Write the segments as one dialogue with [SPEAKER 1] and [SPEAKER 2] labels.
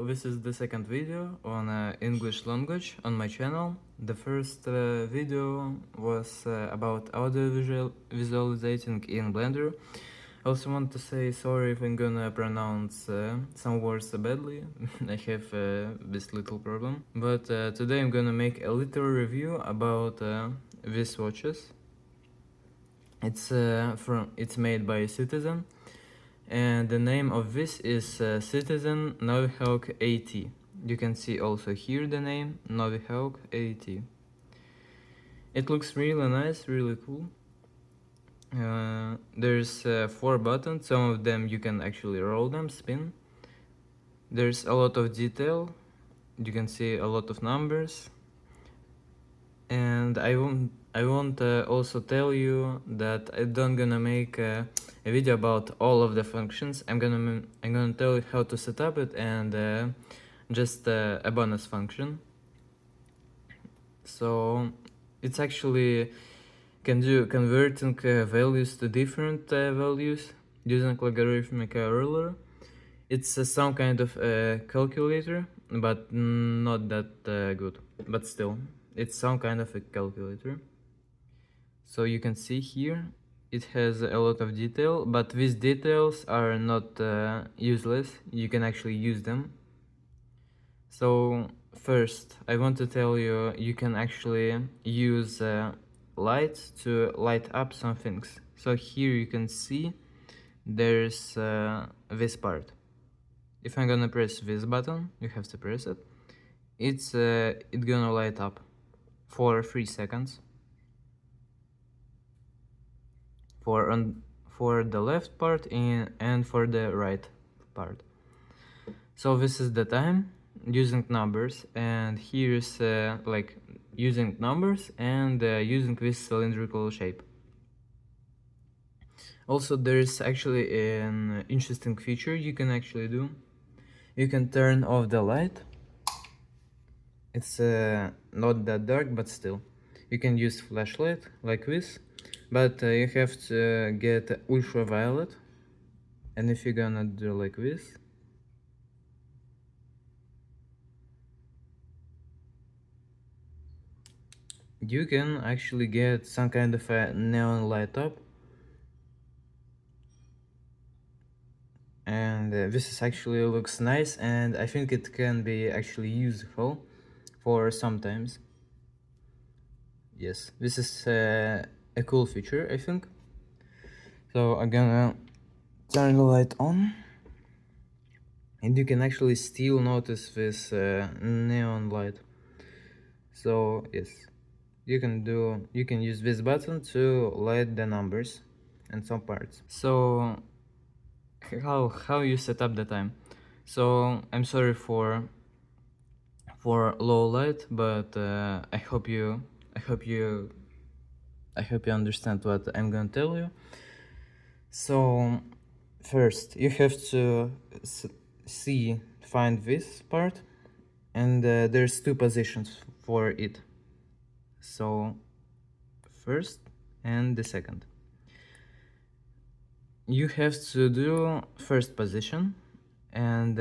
[SPEAKER 1] this is the second video on English language on my channel. The first video was about audio visualizing in Blender. I also want to say sorry if I'm gonna pronounce some words badly. I have this little problem. But today I'm gonna make a little review about these watches. It's made by Citizen. And the name of this is Citizen Navihawk A-T. You can see also here the name Navihawk A-T. It looks really nice, really cool. There's 4 buttons, some of them you can actually roll them, spin. There's a lot of detail, you can see a lot of numbers. And I want also tell you that I don't gonna make a video about all of the functions. I'm gonna tell you how to set up it and just a bonus function. So it's actually can do converting values to different values using logarithmic ruler. It's some kind of calculator, but not that good, but still. It's some kind of a calculator. So you can see here, it has a lot of detail, but these details are not useless. You can actually use them. So first, I want to tell you, you can actually use light to light up some things. So here you can see there's this part. If I'm gonna press this button, you have to press it. It's gonna light up for 3 seconds for the left part and for the right part. So this is the time using numbers, and here's like using numbers and using this cylindrical shape. Also, there's actually an interesting feature you can actually do. You can turn off the light. It's not that dark, but still. You can use flashlight like this, but you have to get ultraviolet. And if you're gonna do like this, you can actually get some kind of a neon light up. And this is actually looks nice, and I think it can be actually useful for sometimes. Yes, this is a cool feature, I think. So I'm gonna turn the light on, and you can actually still notice this neon light. So yes, you can use this button to light the numbers and some parts. So how you set up the time? So I'm sorry for low light, but I hope you understand what I'm gonna tell you. So first you have to find this part, and there's 2 positions for it. So first and the second. You have to do first position, and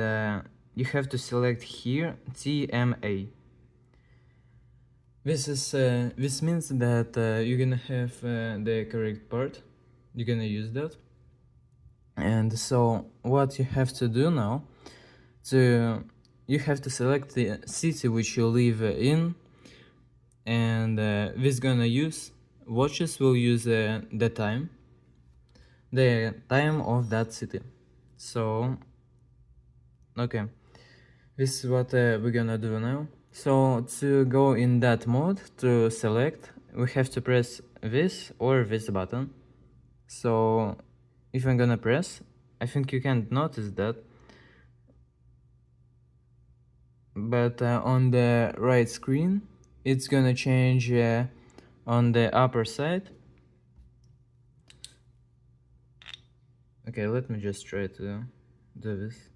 [SPEAKER 1] you have to select here TMA. This means that you're gonna have the correct part. You're gonna use that. And so what you have to do now, you have to select the city which you live in, and watches will use the time of that city. So okay, this is what we're gonna do now. So to go in that mode, to select, we have to press this or this button. So if I'm gonna press, I think you can't notice that, but on the right screen it's gonna change on the upper side. Okay, let me just try to do this.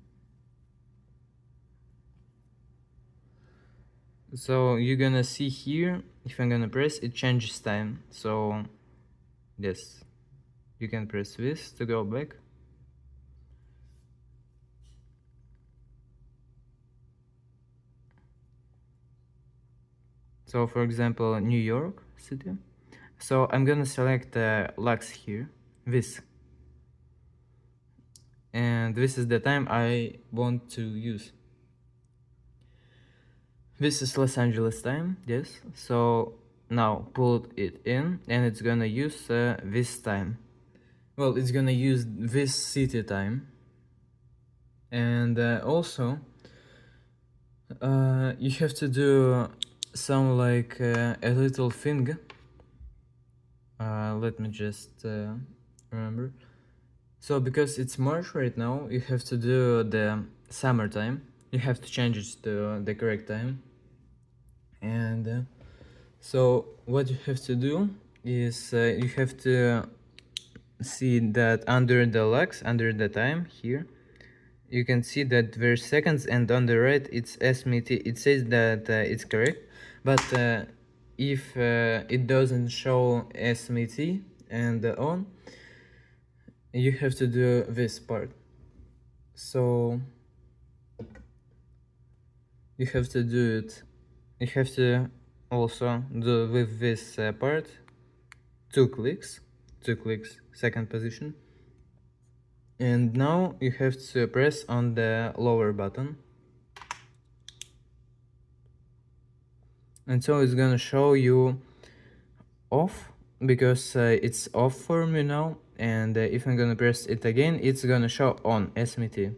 [SPEAKER 1] So you're gonna see here, if I'm gonna press, it changes time. So yes, you can press this to go back. So for example, New York City. So I'm gonna select lux here, this. And this is the time I want to use. This is Los Angeles time, yes. So now pull it in and it's gonna use this time. Well, it's gonna use this city time. And also, you have to do some like a little thing. Let me just remember. So because it's March right now, you have to do the summertime. You have to change it to the correct time. And so what you have to do is you have to see that under the lux, under the time here, you can see that there's seconds, and on the right it's SMT. It says that it's correct, but if it doesn't show SMT and on, you have to do this part. So you have to do it. You have to also do with this part 2 clicks, second position. And now you have to press on the lower button. And so it's gonna show you off, because it's off for me now. And if I'm gonna press it again, it's gonna show on SMT.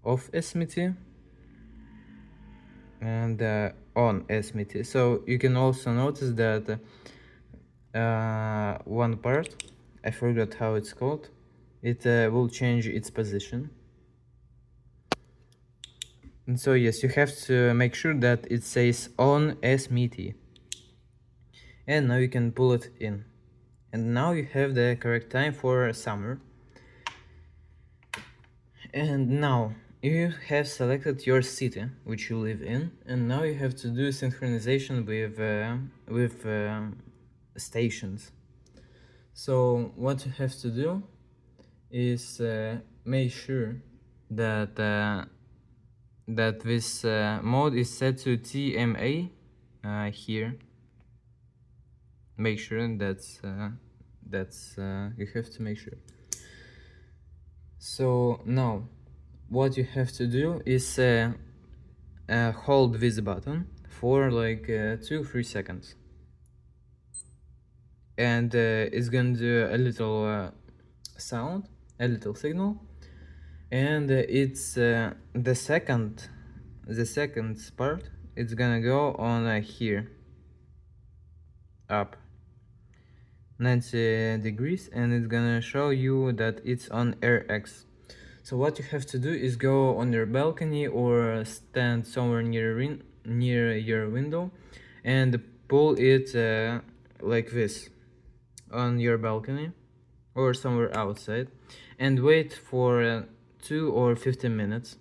[SPEAKER 1] Off SMT. And on SMT. So you can also notice that one part, I forgot how it's called, it will change its position. And so yes, you have to make sure that it says on SMT. And now you can pull it in. And now you have the correct time for summer. And now you have selected your city which you live in, and now you have to do synchronization with stations. So what you have to do is make sure that that this mode is set to TMA here. Make sure that's you have to make sure. So now what you have to do is hold this button for like 2-3 seconds, and it's gonna do a little sound, a little signal, and it's the second part, it's gonna go on here up 90 degrees, and it's gonna show you that it's on RX. So what you have to do is go on your balcony or stand somewhere near your window and pull it like this on your balcony or somewhere outside, and wait for 2 or 15 minutes.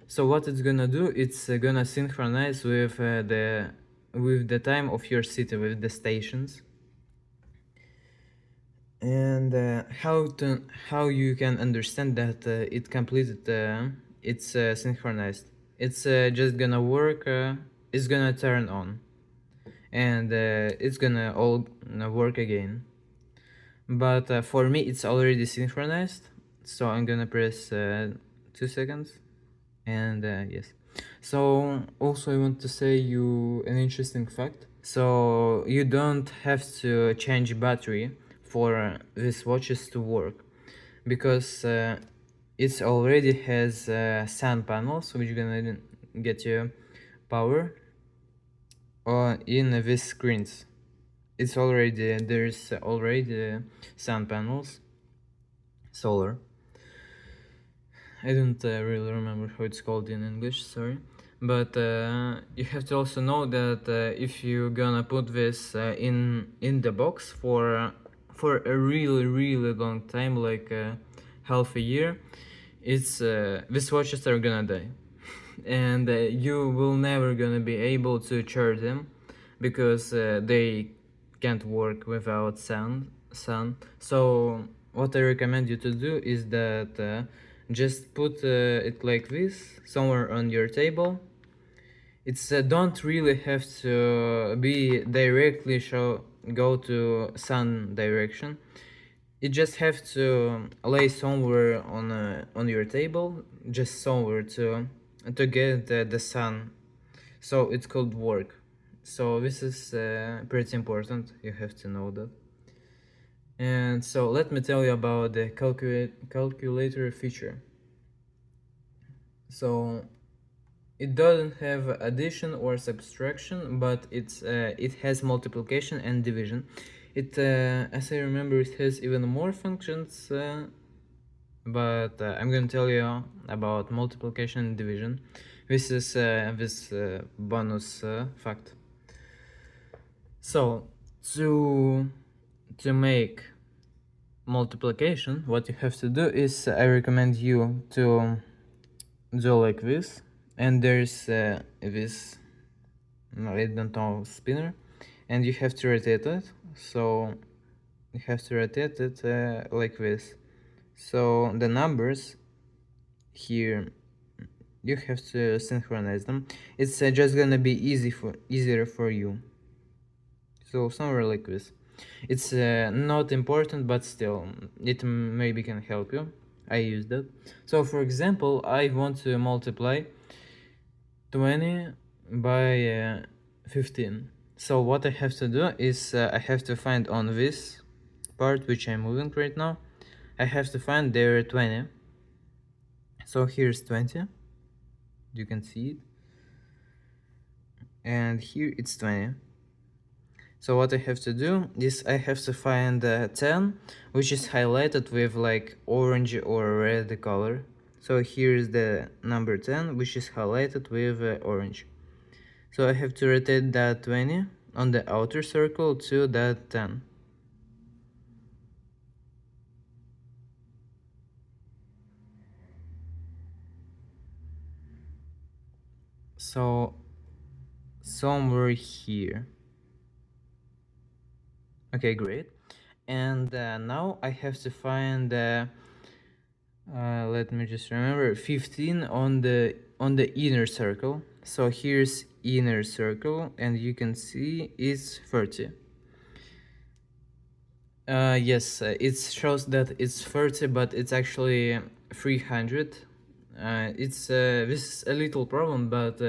[SPEAKER 1] So what it's gonna do, it's gonna synchronize with the time of your city, with the stations. And how you can understand that it completed it's synchronized. It's just gonna work, it's gonna turn on, and it's gonna all work again. But for me it's already synchronized, so I'm gonna press 2 seconds, and yes. So also I want to say you an interesting fact. So you don't have to change battery for these watches to work, because it already has sun panels which gonna get you power in these screens. It's already, there's already sun panels, solar. I don't really remember how it's called in English, sorry. But you have to also know that if you're gonna put this in the box for a really long time, like half a year, it's these watches are gonna die. And you will never gonna be able to charge them, because they can't work without sun. So what I recommend you to do is that just put it like this somewhere on your table, It's don't really have to be directly go to sun direction. You just have to lay somewhere on your table, just somewhere to get the sun. So it's called work. So this is pretty important. You have to know that. And so let me tell you about the calculator feature. So it doesn't have addition or subtraction, but it has multiplication and division. As I remember, it has even more functions, but I'm gonna tell you about multiplication and division. This is this bonus fact. So to make multiplication, what you have to do is I recommend you to do like this, and there's this I don't know spinner, and you have to rotate it. So you have to rotate it like this. So the numbers here, you have to synchronize them. It's just gonna be easier for you. So somewhere like this. It's not important, but still, it maybe can help you. I use that. So for example, I want to multiply 20 by 15. So what I have to do is I have to find on this part which I'm moving right now, I have to find there 20. So here's 20, you can see it, and here it's 20. So what I have to do is I have to find 10, which is highlighted with like orange or red color. So here's the number 10, which is highlighted with orange. So I have to rotate that 20 on the outer circle to that 10. So somewhere here. Okay, great. And now I have to find let me just remember 15 on the inner circle. So here's inner circle, and you can see it's 30. Yes, it shows that it's 30, but it's actually 300. It's this is a little problem, but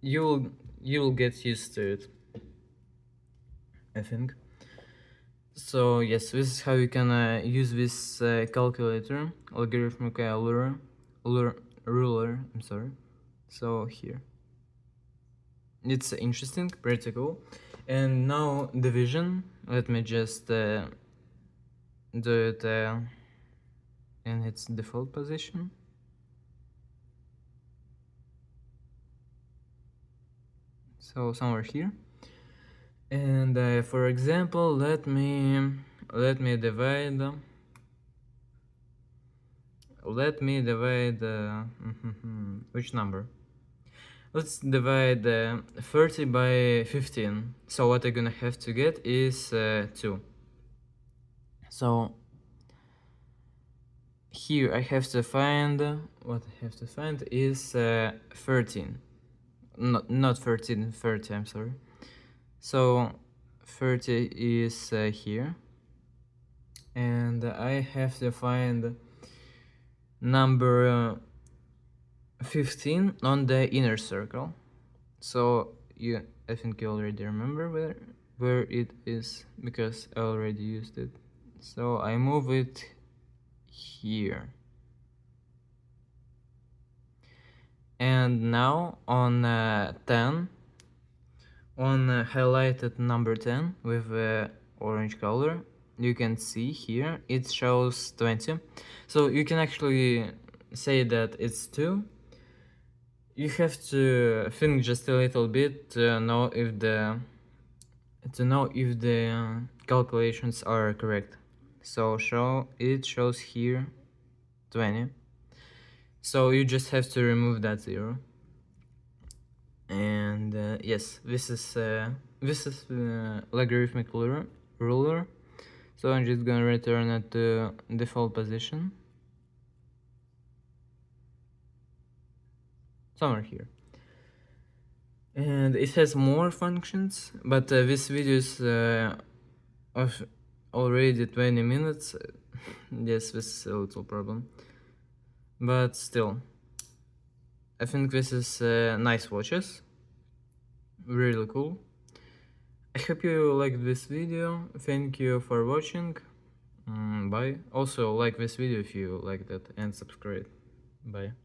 [SPEAKER 1] you'll get used to it, I think. So yes, this is how you can use this calculator, logarithmic ruler. I'm sorry. So here, it's interesting, pretty cool. And now division. Let me just do it in its default position. So somewhere here. And for example, let me divide. Let me divide which number? Let's divide 30 by 15. So what I'm gonna have to get is 2. So here I have to find, what I have to find is 13. Not 13, 30, I'm sorry. So 30 is here. And I have to find number 15 on the inner circle. So I think you already remember where it is, because I already used it. So I move it here. And now on 10, on highlighted number 10 with orange color, you can see here it shows 20. So you can actually say that it's 2. You have to think just a little bit to know if the calculations are correct. So it shows here 20. So you just have to remove that 0. And yes, this is logarithmic ruler. So I'm just gonna return it to default position. Somewhere here. and it has more functions, but this video is of already 20 minutes. Yes, this is a little problem, but still, I think this is nice watches, really cool. I hope you liked this video. Thank you for watching. Bye. Also like this video if you liked it and subscribe. Bye.